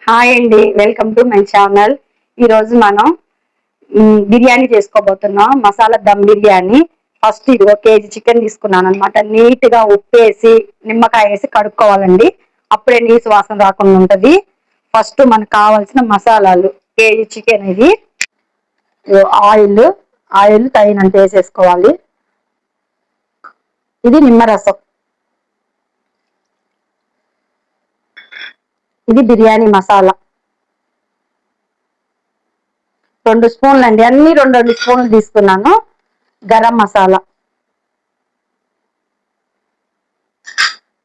Hi అండి, welcome to my channel. ఈరోజు మనం బిర్యానీ చేసుకోబోతున్నాం. మసాలా దమ్ బిర్యానీ. ఫస్ట్ ఇది 1 కేజీ చికెన్ తీసుకున్నాను అనమాట. నీట్ గా ఉప్పేసి నిమ్మకాయ వేసి కడుక్కోవాలండి. అప్పుడే నీసు వాసన రాకుండా ఉంటది. ఫస్ట్ మనకు కావాల్సిన మసాలాలు: కేజీ చికెన్, ఇది ఆయిల్ తగినంత వేసేసుకోవాలి. ఇది నిమ్మరసం, ఇది బిర్యానీ మసాలా 2 స్పూన్లు అండి, అన్ని 2 స్పూన్లు తీసుకున్నాను. గరం మసాలా,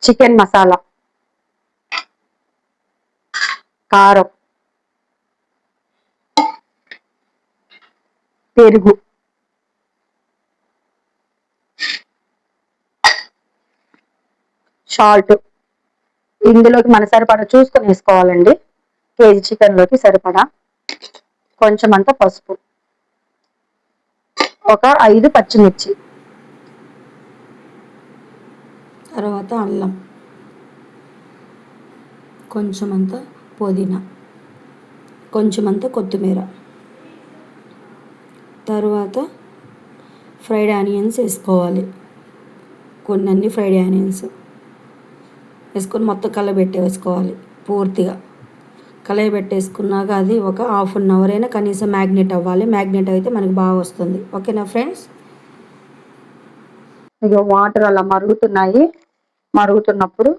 చికెన్ మసాలా, కారం, పెరుగు, సాల్ట్. ఇందులోకి మన సరిపడా చూసుకొని వేసుకోవాలండి. కేజీ చికెన్ లోకి సరిపడా. కొంచెం అంత పసుపు, ఒక 5 పచ్చిమిర్చి, తర్వాత అల్లం, కొంచెమంత పుదీనా, కొంచెమంత కొత్తిమీర, తర్వాత ఫ్రైడ్ ఆనియన్స్ వేసుకోవాలి. కొన్ని ఫ్రైడ్ ఆనియన్స్ వేసుకొని మొత్తం కలబెట్టేసుకోవాలి. పూర్తిగా కలయబెట్టేసుకున్నాక అది ఒక ½ అయినా కనీసం మ్యాగ్నెట్ అవ్వాలి. మ్యాగ్నెట్ అయితే మనకి బాగా వస్తుంది. ఓకేనా ఫ్రెండ్స్? ఇక వాటర్ అలా మరుగుతున్నాయి. మరుగుతున్నప్పుడు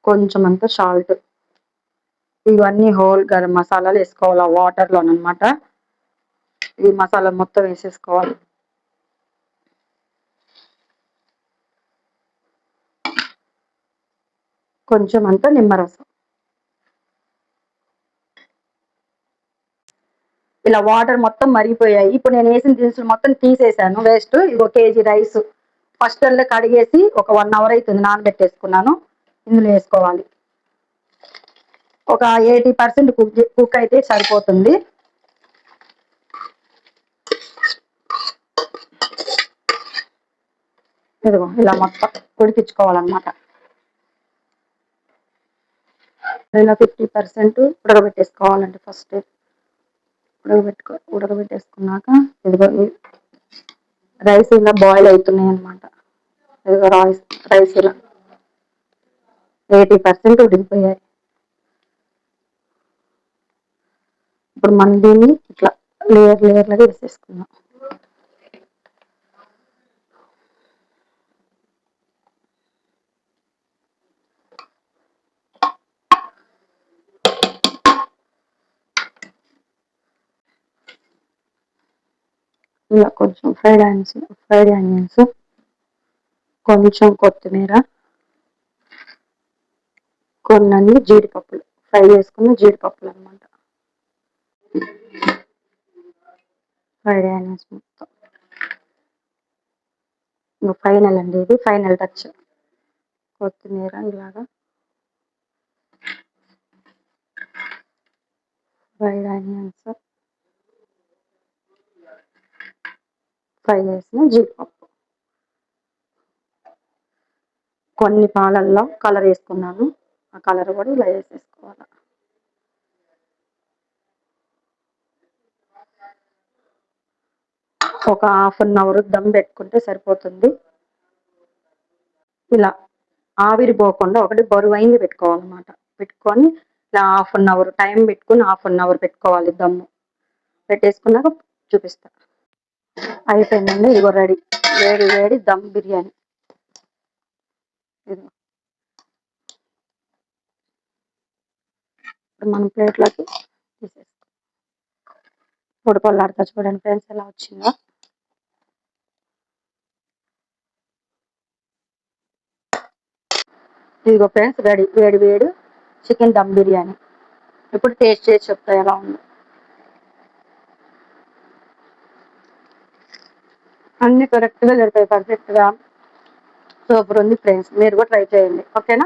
కొంచెం అంత సాల్ట్, ఇవన్నీ హోల్ గరం మసాలాలు వేసుకోవాలి ఆ వాటర్లోనమాట. ఈ మసాలా మొత్తం వేసేసుకోవాలి. కొంచెం అంత నిమ్మరసం. ఇలా వాటర్ మొత్తం మరిగిపోయాయి. ఇప్పుడు నేను వేసిన దినుసులు మొత్తం తీసేసాను, వేస్ట్. ఇది కేజీ రైస్. ఫస్ట్ కడిగేసి ఒక 1 అవర్ అవుతుంది నానబెట్టేసుకున్నాను. ఇందులో వేసుకోవాలి. ఒక 80% కుక్ అయితే సరిపోతుంది. ఇదిగో ఇలా మొత్తం ఉడికించుకోవాలన్నమాట. ఇలా 50% ఉడకబెట్టేసుకోవాలండి. ఫస్ట్ ఉడకబెట్టేసుకున్నాక ఇదిగో రైస్ ఇలా బాయిల్ అవుతున్నాయి అన్నమాట. ఇదిగో రైస్ ఇలా 80% ఉడికిపోయాయి. ఇప్పుడు మనం దీన్ని ఇట్లా లేయర్లుగా వేసేసుకున్నాం. ఇలా కొంచెం ఫ్రైడ్ ఆనియన్స్, కొంచెం కొత్తిమీర, కొన్ని జీడిపప్పులు, ఫ్రై చేసుకున్న జీడిపప్పులు అనమాట. ఫ్రైడ్ ఆనియన్స్ మొత్తం ఫైనల్ అండి, ఇది ఫైనల్ టచ్. కొత్తిమీర ఇలాగా ఫ్రైడ్ ఆనియన్స్, ఫ్రై చేసిన జీడిపప్పు, కొన్ని పాలల్లో కలర్ వేసుకున్నాను. ఆ కలర్ కూడా ఇలా వేసేసుకోవాలి. ఒక ½ అవర్ దమ్ పెట్టుకుంటే సరిపోతుంది. ఇలా ఆవిరి పోకుండా ఒకటి బరువైంది పెట్టుకోవాలన్నమాట. పెట్టుకొని ఇలా ½ అవర్ టైం పెట్టుకుని ½ అవర్ పెట్టుకోవాలి దమ్ము. పెట్టేసుకున్నాక చూపిస్తా. అయిపోయిందండి, ఇదిగో రెడీ. వేడి వేడి దమ్ బిర్యానీ. ఇది ఇప్పుడు మనం ప్లేట్లోకి తీసేస్తాం. పొడిపొల్లాడుతా చూడండి ఫ్రెండ్స్ ఎలా వచ్చిందో. ఇదిగో ఫ్రెండ్స్ రెడీ వేడి వేడి చికెన్ దమ్ బిర్యానీ. ఇప్పుడు టేస్ట్ చేసి చెప్తా ఎలా ఉంది. అన్ని కరెక్ట్గా జరుగుతాయి, పర్ఫెక్ట్గా. సూపర్ ఉంది ఫ్రెండ్స్, మీరు కూడా ట్రై చేయండి. ఓకేనా?